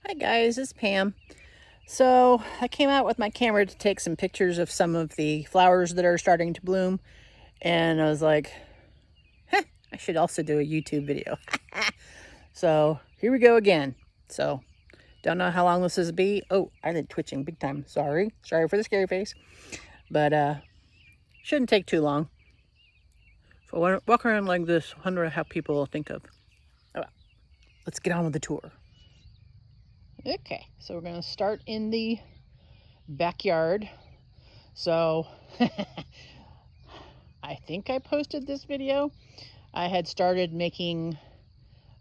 Hi guys, it's Pam. So I came out with my camera to take some pictures of some of the flowers that are starting to bloom, and I was like, I should also do a YouTube video. So here we go again. So don't know how long this is be. Oh, I did twitching big time. Sorry for the scary face, but shouldn't take too long. So I walk around like this, wonder how people will think of. Oh, well, let's get on with the tour. Okay, so we're gonna start in the backyard. So I think I posted this video. I had started making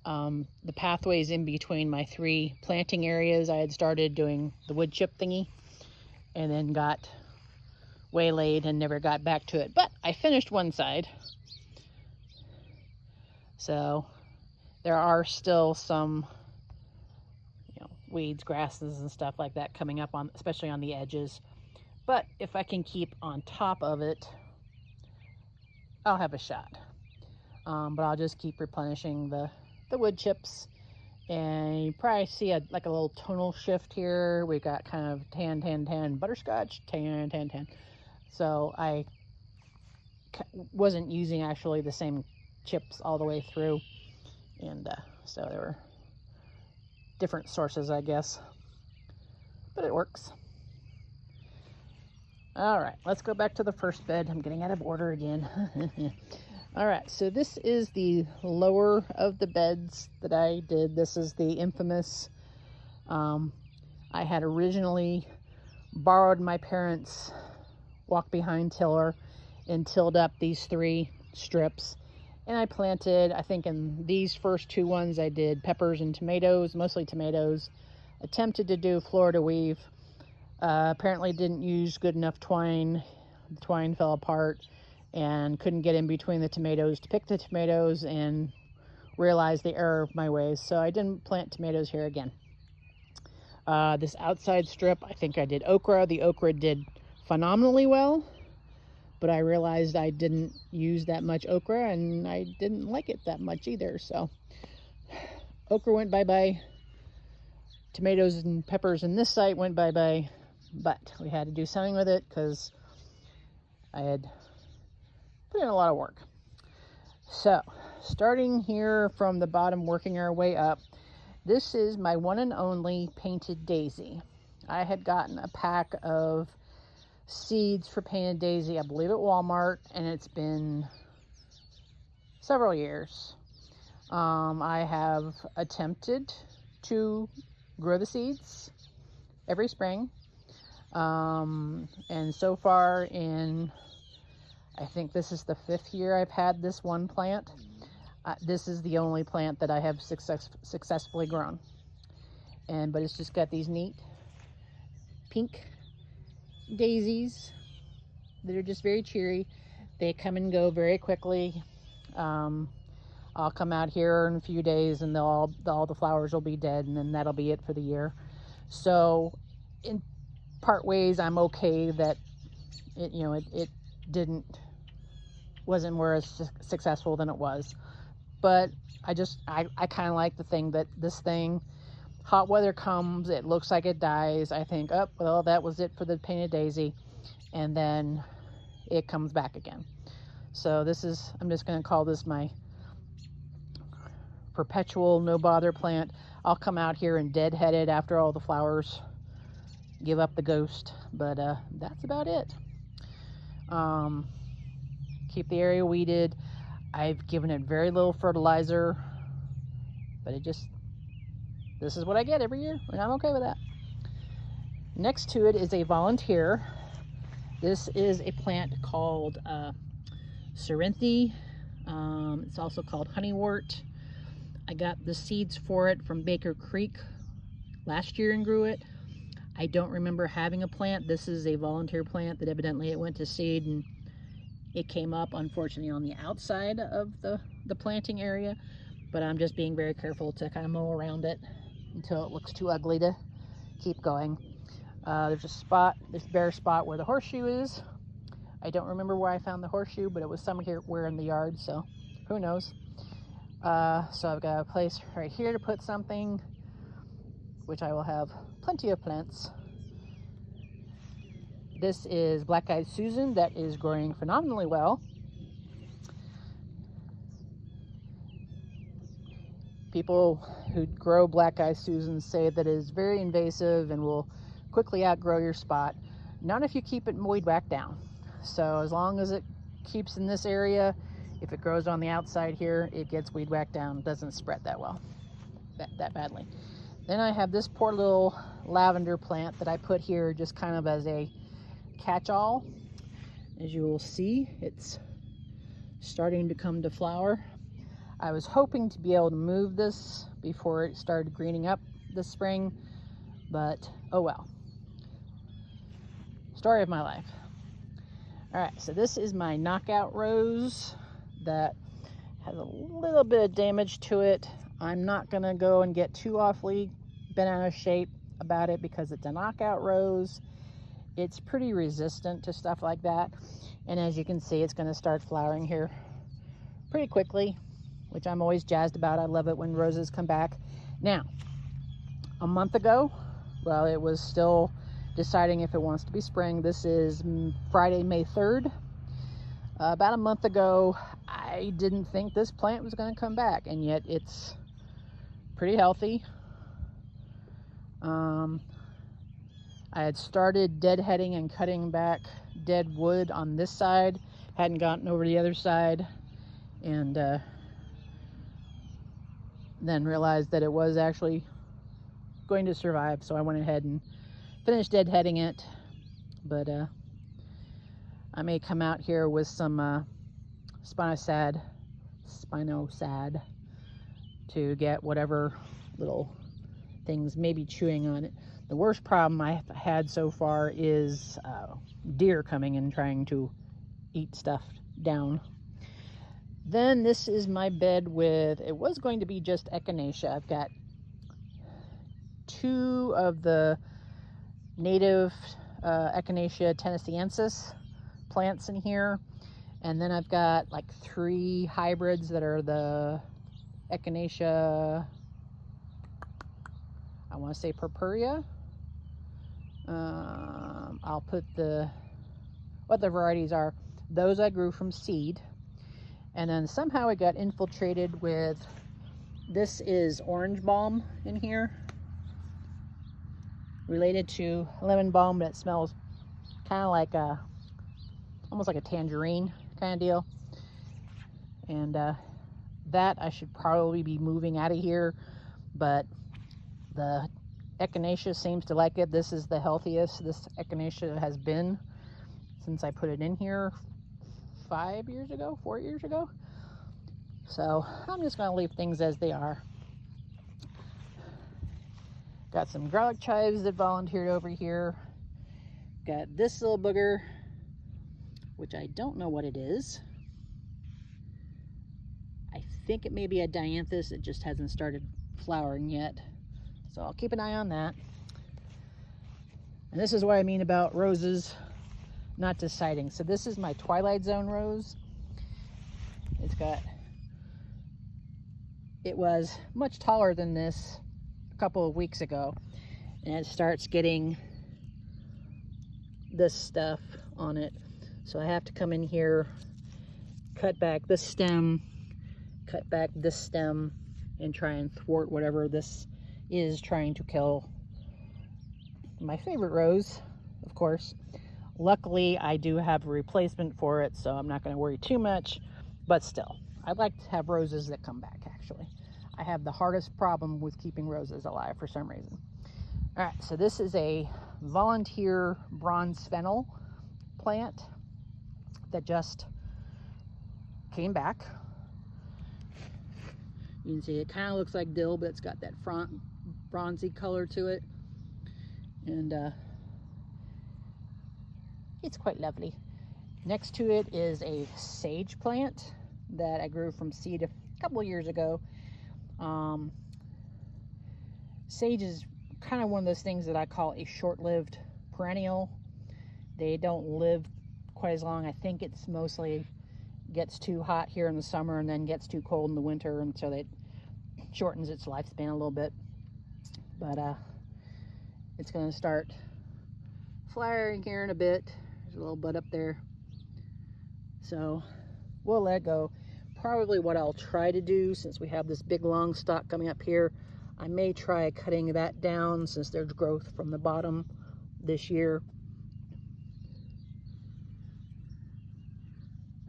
the pathways in between my 3 planting areas. I had started doing the wood chip thingy and then got waylaid and never got back to it. But I finished one side. So there are still some weeds, grasses and stuff like that coming up on, especially on the edges. But if I can keep on top of it, I'll have a shot. But I'll just keep replenishing the wood chips, and you probably see a little tonal shift here. We got kind of tan, butterscotch, tan. So I wasn't using actually the same chips all the way through, and so there were different sources, I guess, but it works. All right, let's go back to the first bed. I'm getting out of order again. All right, so this is the lower of the beds that I did. This is the infamous, I had originally borrowed my parents' walk behind tiller and tilled up these 3 strips. And I planted, I think in these first 2 ones, I did peppers and tomatoes, mostly tomatoes. Attempted to do Florida weave. Apparently didn't use good enough twine. The twine fell apart and couldn't get in between the tomatoes to pick the tomatoes, and realized the error of my ways. So I didn't plant tomatoes here again. This outside strip, I think I did okra. The okra did phenomenally well, but I realized I didn't use that much okra and I didn't like it that much either. So okra went bye-bye. Tomatoes and peppers in this site went bye-bye, but we had to do something with it because I had put in a lot of work. So starting here from the bottom, working our way up, this is my one and only painted daisy. I had gotten a pack of seeds for painted daisy, I believe at Walmart, and it's been several years. I have attempted to grow the seeds every spring, and so far I think this is the 5th year I've had this one plant. This is the only plant that I have successfully grown, but it's just got these neat pink daisies that are just very cheery. They come and go very quickly. I'll come out here in a few days and all the flowers will be dead, and then that'll be it for the year. So in part ways, I'm okay that it wasn't more as successful than it was. But I kind of like the thing that this thing, hot weather comes, it looks like it dies. I think, oh, well, that was it for the painted daisy. And then it comes back again. So I'm just going to call this my perpetual no bother plant. I'll come out here and deadhead it after all the flowers give up the ghost. But that's about it. Keep the area weeded. I've given it very little fertilizer, but this is what I get every year, and I'm okay with that. Next to it is a volunteer. This is a plant called Cerinthe. It's also called honeywort. I got the seeds for it from Baker Creek last year and grew it. I don't remember having a plant. This is a volunteer plant that evidently it went to seed and it came up, unfortunately, on the outside of the planting area, but I'm just being very careful to kind of mow around it until it looks too ugly to keep going. There's this bare spot where the horseshoe is. I don't remember where I found the horseshoe, but it was somewhere in the yard, so who knows. So I've got a place right here to put something. which I will have plenty of plants. This is Black-Eyed Susan that is growing phenomenally well. People who grow Black-Eyed Susan say that it is very invasive and will quickly outgrow your spot. Not if you keep it weed whacked down. So as long as it keeps in this area, if it grows on the outside here, it gets weed whacked down. It doesn't spread that well, that badly. Then I have this poor little lavender plant that I put here just kind of as a catch-all. As you will see, it's starting to come to flower. I was hoping to be able to move this before it started greening up this spring, but oh well. Story of my life. All right, so this is my knockout rose that has a little bit of damage to it. I'm not gonna go and get too awfully bent out of shape about it because it's a knockout rose. It's pretty resistant to stuff like that. And as you can see, it's gonna start flowering here pretty quickly, which I'm always jazzed about. I love it when roses come back. Now, a month ago, well, it was still deciding if it wants to be spring. This is Friday, May 3rd. About a month ago, I didn't think this plant was going to come back, and yet it's pretty healthy. I had started deadheading and cutting back dead wood on this side, hadn't gotten over the other side, and then realized that it was actually going to survive, so I went ahead and finished deadheading it. But I may come out here with some spinosad to get whatever little things may be chewing on it. The worst problem I've had so far is deer coming and trying to eat stuff down. Then this is my bed with, it was going to be just echinacea. I've got 2 of the native Echinacea tennesseeensis plants in here, and then I've got like 3 hybrids that are the Echinacea, I want to say purpurea. I'll put what the varieties are. Those I grew from seed, and then somehow it got infiltrated with, this is orange balm in here, related to lemon balm, but it smells kind of like almost like a tangerine kind of deal. And that I should probably be moving out of here, but the Echinacea seems to like it. This is the healthiest this Echinacea has been since I put it in here 4 years ago. So I'm just going to leave things as they are. Got some garlic chives that volunteered over here. Got this little booger, which I don't know what it is. I think it may be a dianthus. It just hasn't started flowering yet. So I'll keep an eye on that. And this is what I mean about roses not deciding. So this is my Twilight Zone rose. It was much taller than this a couple of weeks ago, and it starts getting this stuff on it. So I have to come in here, cut back this stem, cut back this stem, and try and thwart whatever this is trying to kill my favorite rose, of course. Luckily, I do have a replacement for it, so I'm not going to worry too much, but still, I'd like to have roses that come back, actually. I have the hardest problem with keeping roses alive for some reason. All right, so this is a volunteer bronze fennel plant that just came back. You can see it kind of looks like dill, but it's got that bronzy color to it. And it's quite lovely. Next to it is a sage plant that I grew from seed a couple of years ago. Sage is kind of one of those things that I call a short-lived perennial. They don't live quite as long. I think it's mostly gets too hot here in the summer and then gets too cold in the winter, and so that shortens its lifespan a little bit. But it's going to start flowering here in a bit. There's a little bud up there. So we'll let go. Probably what I'll try to do, since we have this big long stalk coming up here, I may try cutting that down since there's growth from the bottom this year.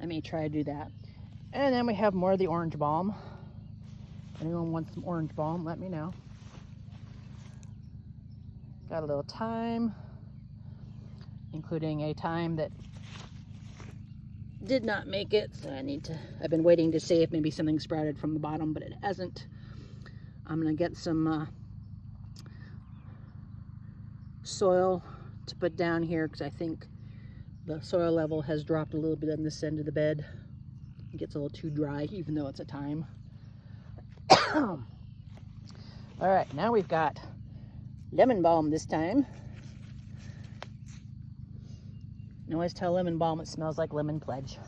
I may try to do that. And then we have more of the orange balm. If anyone wants some orange balm, let me know. Got a little thyme, including a thyme that did not make it, so I've been waiting to see if maybe something sprouted from the bottom, but it hasn't. I'm gonna get some soil to put down here because I think the soil level has dropped a little bit on this end of the bed. It gets a little too dry, even though it's a thyme. All right, now we've got lemon balm this time. I always tell lemon balm it smells like lemon pledge.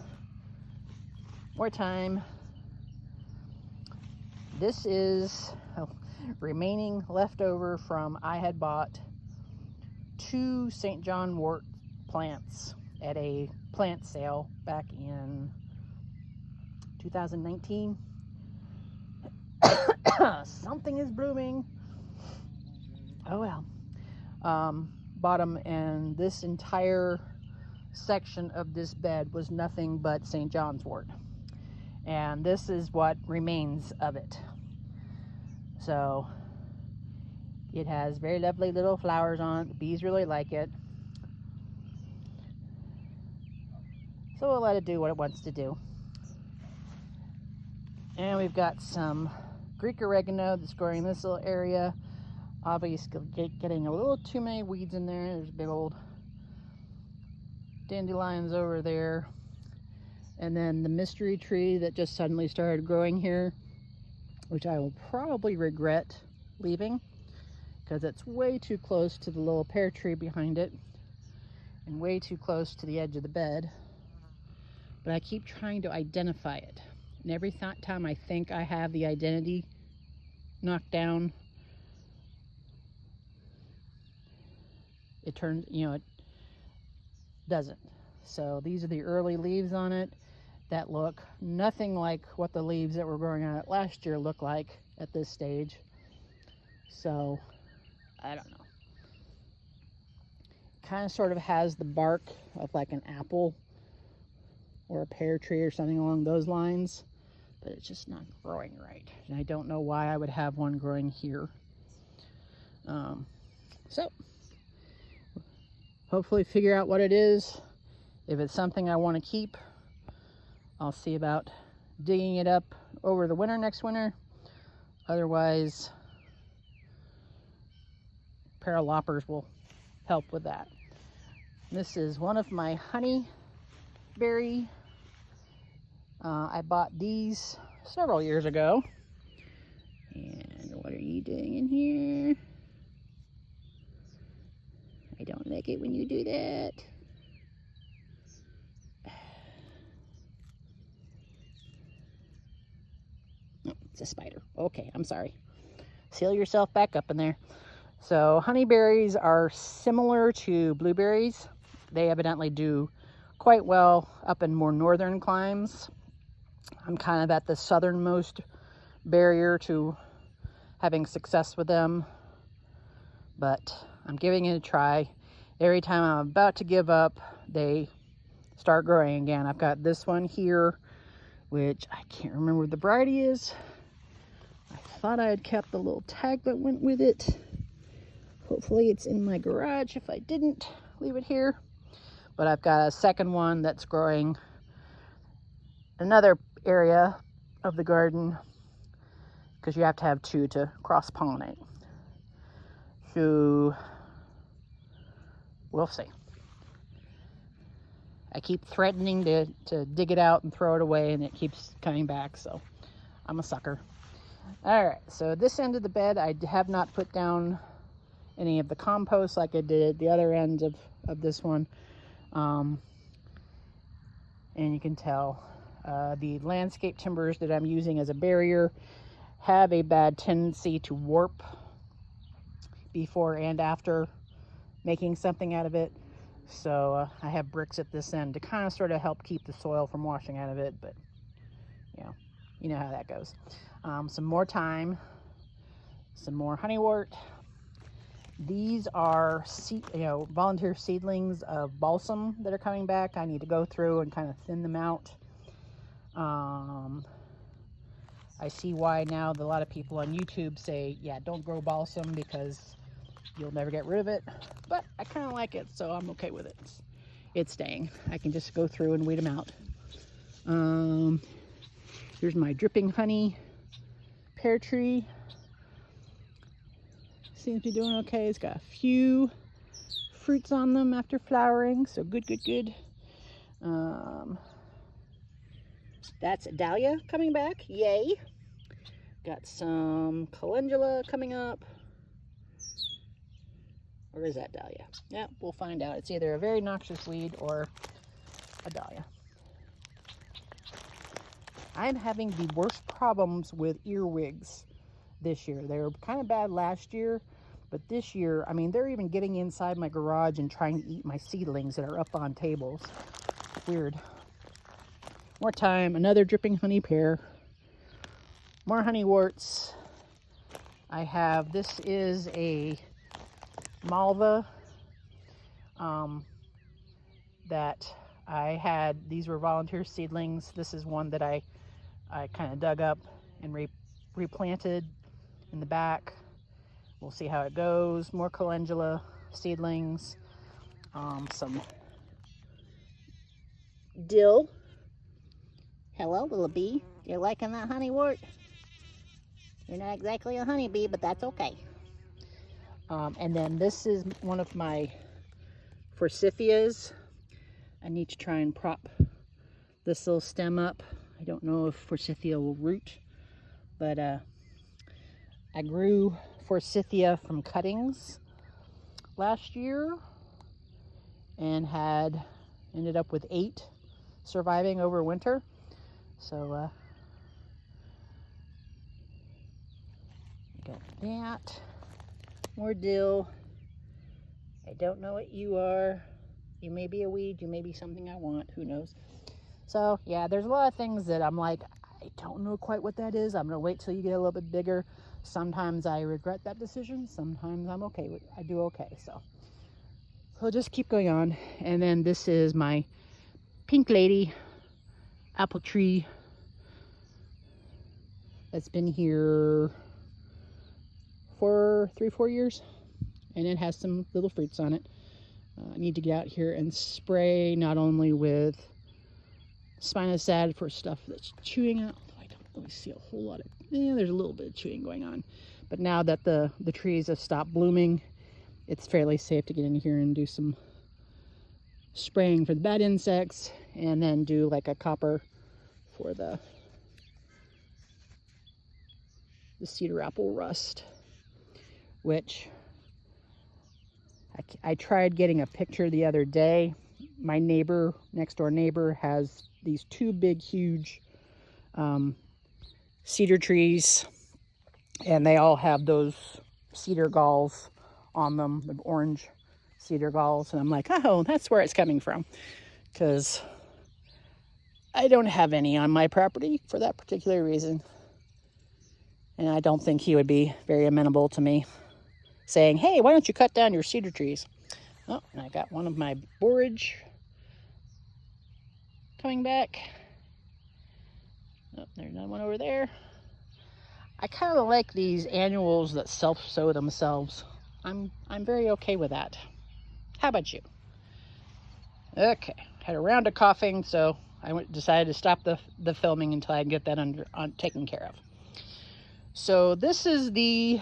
More thyme. This is remaining leftover from, I had bought 2 St. John wort plants at a plant sale back in 2019. Something is blooming. Oh well. Bought them, and this entire section of this bed was nothing but St. John's wort. And this is what remains of it. So it has very lovely little flowers on it. The bees really like it. So we'll let it do what it wants to do. And we've got some Greek oregano that's growing in this little area. Obviously getting a little too many weeds in there. There's big old dandelions over there. And then the mystery tree that just suddenly started growing here, which I will probably regret leaving because it's way too close to the little pear tree behind it and way too close to the edge of the bed. But I keep trying to identify it. And every time I think I have the identity knocked down, it turns, it doesn't. So these are the early leaves on it that look nothing like what the leaves that were growing on it last year look like at this stage. So I don't know. Kind of sort of has the bark of like an apple or a pear tree or something along those lines, but it's just not growing right. And I don't know why I would have one growing here. So hopefully figure out what it is. If it's something I want to keep, I'll see about digging it up over the winter next winter. Otherwise, a pair of loppers will help with that. This is one of my honeyberry. I bought these several years ago. And what are you doing in here? I don't like it when you do that. Oh, it's a spider. Okay, I'm sorry. Seal yourself back up in there. So honeyberries are similar to blueberries. They evidently do quite well up in more northern climes. I'm kind of at the southernmost barrier to having success with them, but I'm giving it a try. Every time I'm about to give up, they start growing again. I've got this one here, which I can't remember what the variety is. I thought I had kept the little tag that went with it. Hopefully it's in my garage. If I didn't, leave it here. But I've got a second one that's growing another area of the garden because you have to have 2 to cross-pollinate. So we'll see. I keep threatening to dig it out and throw it away, and it keeps coming back, so I'm a sucker. All right, so this end of the bed, I have not put down any of the compost like I did at the other end of this one. And you can tell the landscape timbers that I'm using as a barrier have a bad tendency to warp before and after making something out of it. So I have bricks at this end to kind of sort of help keep the soil from washing out of it, but you know how that goes. Some more thyme, some more honeywort. These are volunteer seedlings of balsam that are coming back. I need to go through and kind of thin them out. I see why now a lot of people on YouTube say, yeah, don't grow balsam because you'll never get rid of it. But I kind of like it, so I'm okay with it. It's staying. I can just go through and weed them out. Here's my dripping honey pear tree. Seems to be doing okay. It's got a few fruits on them after flowering, so good. That's a dahlia coming back, yay. Got some calendula coming up. Or is that dahlia? Yeah, we'll find out. It's either a very noxious weed or a dahlia. I'm having the worst problems with earwigs this year. They were kind of bad last year, but this year, I mean, they're even getting inside my garage and trying to eat my seedlings that are up on tables. Weird. More thyme, another dripping honey pear, more honeyworts. I have, this is a malva that I had. These were volunteer seedlings. This is one that I kind of dug up and replanted in the back. We'll see how it goes. More calendula seedlings, some dill. Hello, little bee. You're liking that honeywort? You're not exactly a honeybee, but that's okay. And then this is one of my forsythias. I need to try and prop this little stem up. I don't know if forsythia will root, but I grew forsythia from cuttings last year and ended up with 8 surviving over winter. So got that. More dill. I don't know what you are. You may be a weed, you may be something I want, who knows. So yeah, there's a lot of things that I'm like, I don't know quite what that is. I'm gonna wait till you get a little bit bigger. Sometimes I regret that decision, sometimes I'm okay with it. I do okay. So I'll just keep going on. And then this is my pink lady apple tree that's been here for 3-4 years, and it has some little fruits on it. I need to get out here and spray not only with spinosad for stuff that's chewing out. I don't really see a whole lot of, there's a little bit of chewing going on, but now that the trees have stopped blooming, it's fairly safe to get in here and do some spraying for the bad insects, and then do like a copper for the cedar apple rust, which I tried getting a picture the other day. My next door neighbor has these 2 big, huge cedar trees, and they all have those cedar galls on them, the orange cedar galls. And I'm like, oh, that's where it's coming from, because I don't have any on my property for that particular reason. And I don't think he would be very amenable to me saying, hey, why don't you cut down your cedar trees? Oh, and I got one of my borage coming back. Oh, there's another one over there. I kind of like these annuals that self-sow themselves. I'm very okay with that. How about you? Okay, had a round of coughing, so I decided to stop the filming until I can get that taken care of. So this is the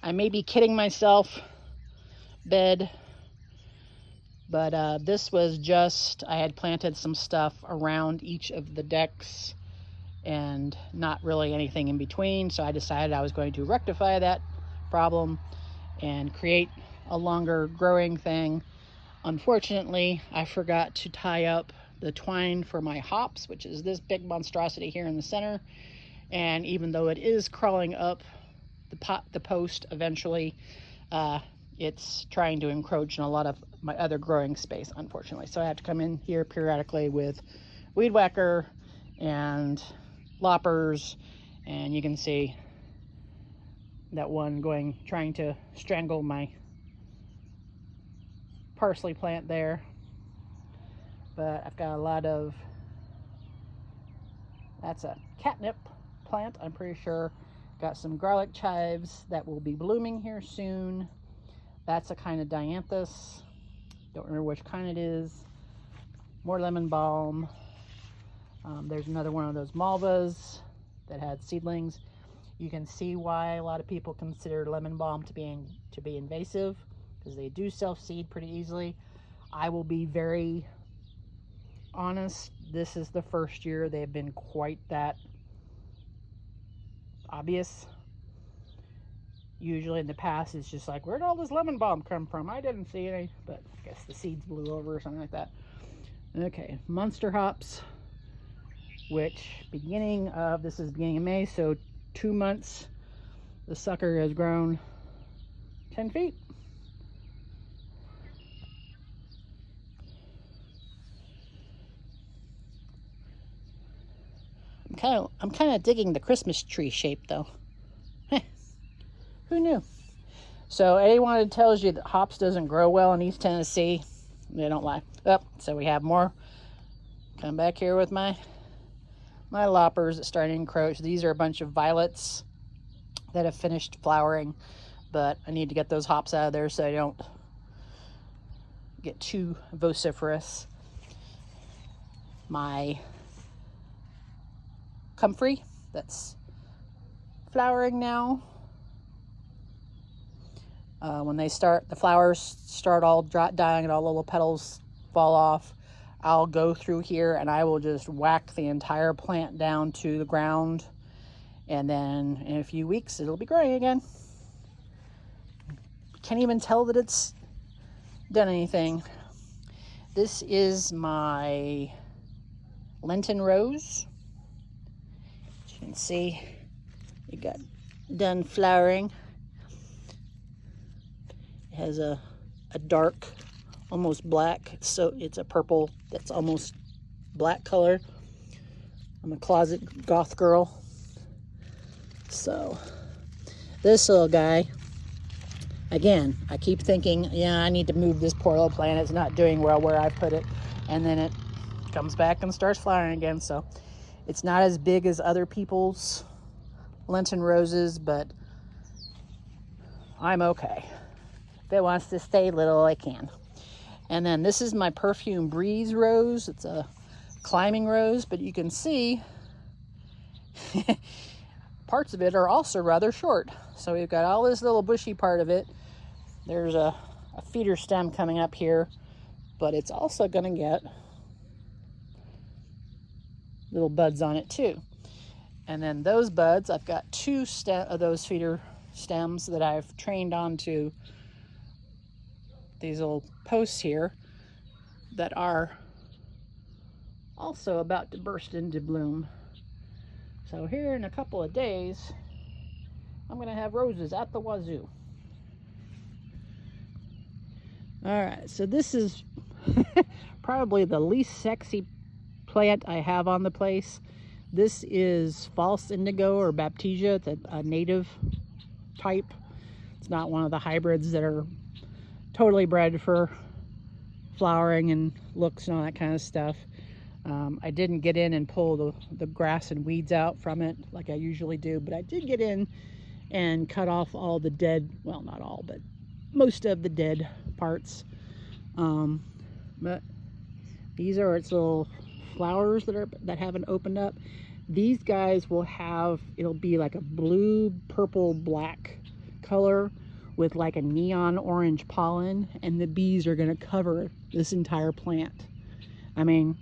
I may be kidding myself bed, but this was just, I had planted some stuff around each of the decks and not really anything in between, so I decided I was going to rectify that problem and create a longer growing thing. Unfortunately, I forgot to tie up the twine for my hops, which is this big monstrosity here in the center, and even though it is crawling up the post eventually. It's trying to encroach in a lot of my other growing space, unfortunately. So I have to come in here periodically with weed whacker and loppers, and you can see that one trying to strangle my parsley plant there. But I've got a lot of, that's a catnip plant, I'm pretty sure. Got some garlic chives that will be blooming here soon. That's a kind of dianthus. Don't remember which kind it is. More lemon balm. There's another one of those malvas that had seedlings. You can see why a lot of people consider lemon balm to be invasive, because they do self-seed pretty easily. I will be very honest. This is the first year they've been quite that obvious. Usually in the past, it's just like, where'd all this lemon balm come from? I didn't see any, but I guess the seeds blew over or something like that. Okay, monster hops, which beginning of May, so 2 months, the sucker has grown 10 feet. I'm kind of digging the Christmas tree shape though. Who knew? So anyone that tells you that hops doesn't grow well in East Tennessee, they don't lie. Oh, so we have more. Come back here with my loppers that started to encroach. These are a bunch of violets that have finished flowering, but I need to get those hops out of there so I don't get too vociferous. My comfrey that's flowering now. When the flowers start all dying and all the little petals fall off, I'll go through here and I will just whack the entire plant down to the ground, and then in a few weeks it'll be growing again. Can't even tell that it's done anything. This is my Lenten rose. As you can see, it got done flowering. Has a dark, almost black, so it's a purple that's almost black color. I'm a closet goth girl. So this little guy, again, I keep thinking, yeah, I need to move this poor little plant. It's not doing well where I put it. And then it comes back and starts flowering again. So it's not as big as other people's Lenten roses, but I'm okay. If it wants to stay little, I can. And then this is my Perfume Breeze rose. It's a climbing rose, but you can see parts of it are also rather short. So we've got all this little bushy part of it. There's a feeder stem coming up here, but it's also going to get little buds on it too. And then those buds, I've got 2 of those feeder stems that I've trained onto these little posts here that are also about to burst into bloom. So here in a couple of days, I'm going to have roses at the wazoo. All right, so this is probably the least sexy plant I have on the place. This is false indigo or baptisia. It's a native type. It's not one of the hybrids that are totally bred for flowering and looks and all that kind of stuff. I didn't get in and pull the grass and weeds out from it like I usually do, but I did get in and cut off all the dead, well, not all, but most of the dead parts. But these are its little flowers that haven't opened up. These guys will have, it'll be like a blue, purple, black color with like a neon orange pollen, and the bees are going to cover this entire plant. I mean,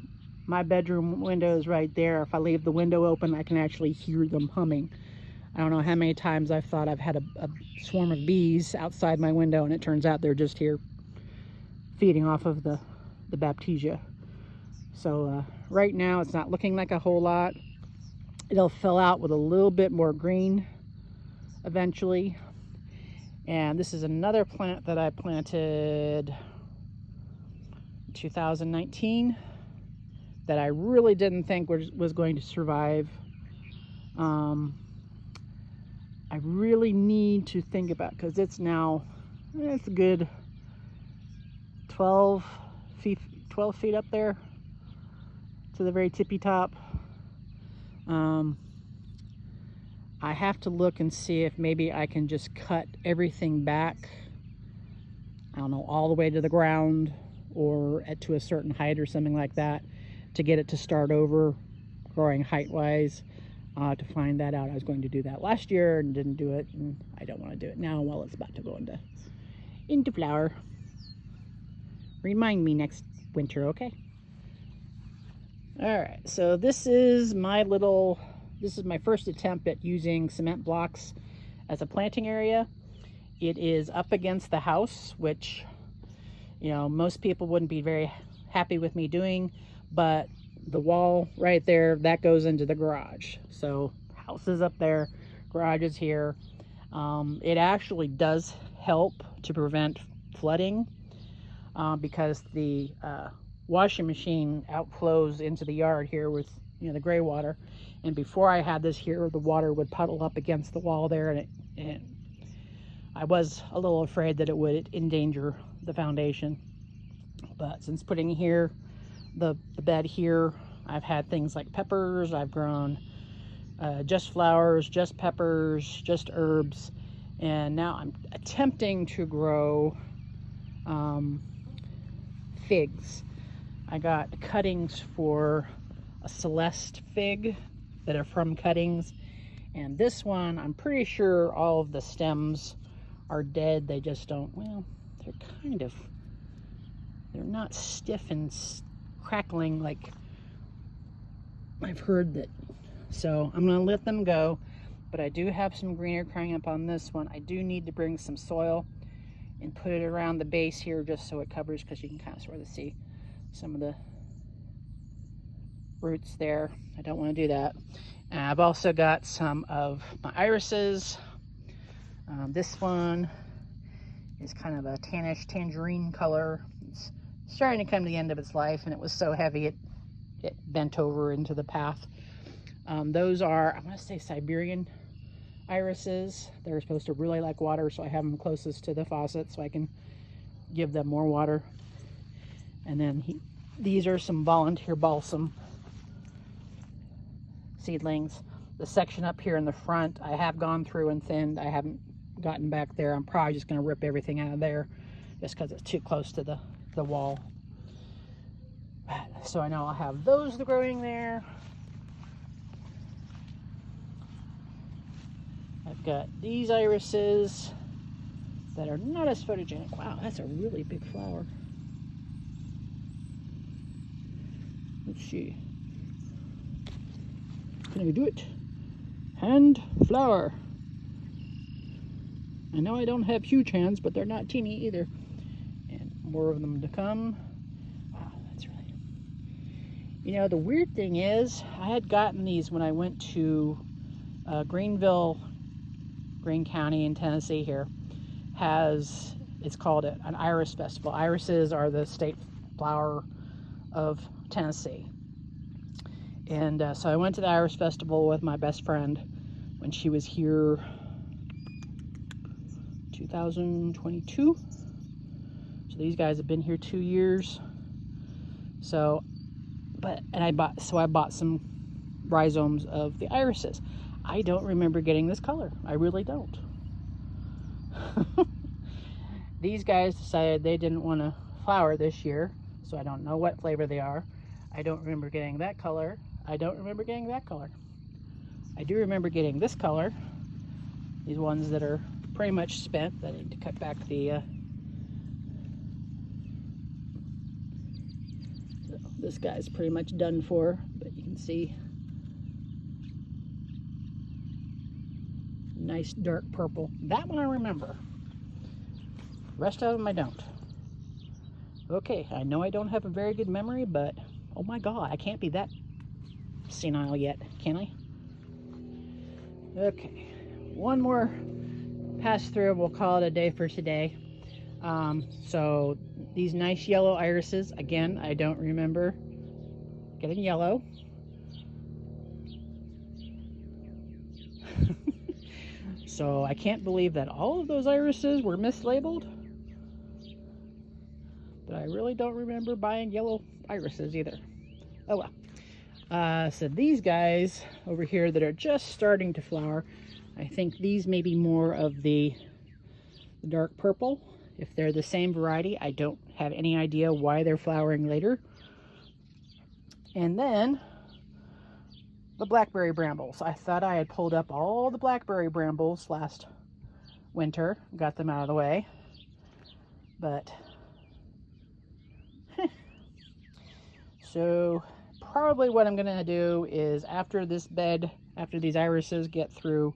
my bedroom window is right there. If I leave the window open, I can actually hear them humming. I don't know how many times I've thought I've had a swarm of bees outside my window, and it turns out they're just here feeding off of the baptisia. So right now it's not looking like a whole lot. It'll fill out with a little bit more green eventually. And this is another plant that I planted in 2019 that I really didn't think was going to survive. I really need to think about, because it's a good 12 feet up there to the very tippy top. I have to look and see if maybe I can just cut everything back, I don't know, all the way to the ground or to a certain height or something like that, to get it to start over growing height-wise. To find that out. I was going to do that last year and didn't do it, and I don't want to do it now while it's about to go into flower. Remind me next winter, okay? Alright, so this is my first attempt at using cement blocks as a planting area. It is up against the house, which, you know, most people wouldn't be very happy with me doing, but the wall right there, that goes into the garage. So house is up there, garage is here. It actually does help to prevent flooding because the washing machine outflows into the yard here with, you know, the gray water. And before I had this here, the water would puddle up against the wall there, and I was a little afraid that it would endanger the foundation. But since putting here the bed here, I've had things like peppers. I've grown just flowers, just peppers, just herbs, and now I'm attempting to grow figs. I got cuttings for a Celeste fig that are from cuttings, and this one, I'm pretty sure all of the stems are dead. They just don't, well, they're not stiff and crackling like I've heard that. So I'm going to let them go, but I do have some greener crying up on this one. I do need to bring some soil and put it around the base here just so it covers, because you can kind of sort of see some of the roots there. I don't want to do that. And I've also got some of my irises. This one is kind of a tannish tangerine color. It's starting to come to the end of its life, and it was so heavy it bent over into the path. Those are, I want to say, Siberian irises. They're supposed to really like water, so I have them closest to the faucet so I can give them more water. And then these are some volunteer balsam seedlings. The section up here in the front, I have gone through and thinned. I haven't gotten back there. I'm probably just going to rip everything out of there just because it's too close to the wall. So I know I'll have those growing there. I've got these irises that are not as photogenic. Wow, that's a really big flower. Let's see. Can I do it? Hand flower. I know I don't have huge hands, but they're not teeny either. And more of them to come. Wow, that's really... You know, the weird thing is, I had gotten these when I went to Greenville, Greene County in Tennessee here. It's called an iris festival. Irises are the state flower of Tennessee. And so I went to the iris festival with my best friend when she was here 2022. So these guys have been here 2 years. So, I bought some rhizomes of the irises. I don't remember getting this color. I really don't. These guys decided they didn't want to flower this year, so I don't know what flavor they are. I don't remember getting that color. I don't remember getting that color. I do remember getting this color. These ones that are pretty much spent. I need to cut back the... So this guy's pretty much done for, but you can see nice dark purple. That one I remember. The rest of them I don't. Okay, I know I don't have a very good memory, but oh my god, I can't be that senile yet, can I? Okay, one more pass through. We'll call it a day for today. So these nice yellow irises, again, I don't remember getting yellow. So I can't believe that all of those irises were mislabeled. But I really don't remember buying yellow irises either. Oh well. So these guys over here that are just starting to flower, I think these may be more of the dark purple. If they're the same variety, I don't have any idea why they're flowering later. And then the blackberry brambles. I thought I had pulled up all the blackberry brambles last winter, got them out of the way, but so probably what I'm gonna do is after this bed, after these irises get through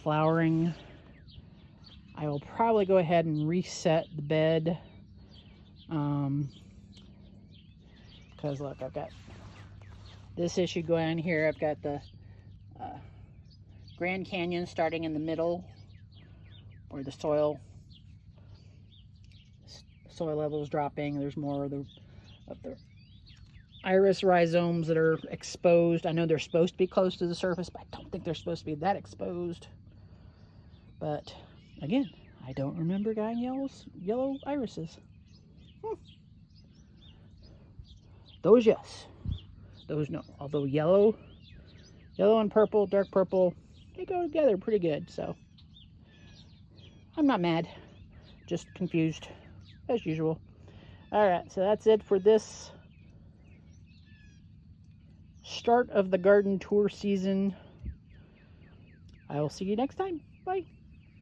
flowering, I will probably go ahead and reset the bed, because look, I've got this issue going on here. I've got the Grand Canyon starting in the middle, where the soil level is dropping. There's more of the iris rhizomes that are exposed. I know they're supposed to be close to the surface, but I don't think they're supposed to be that exposed. But again, I don't remember buying yellow irises. Those yes. Those no. Although yellow and purple, dark purple, they go together pretty good. So I'm not mad, just confused as usual. All right, so that's it for this start of the garden tour season. I will see you next time. Bye.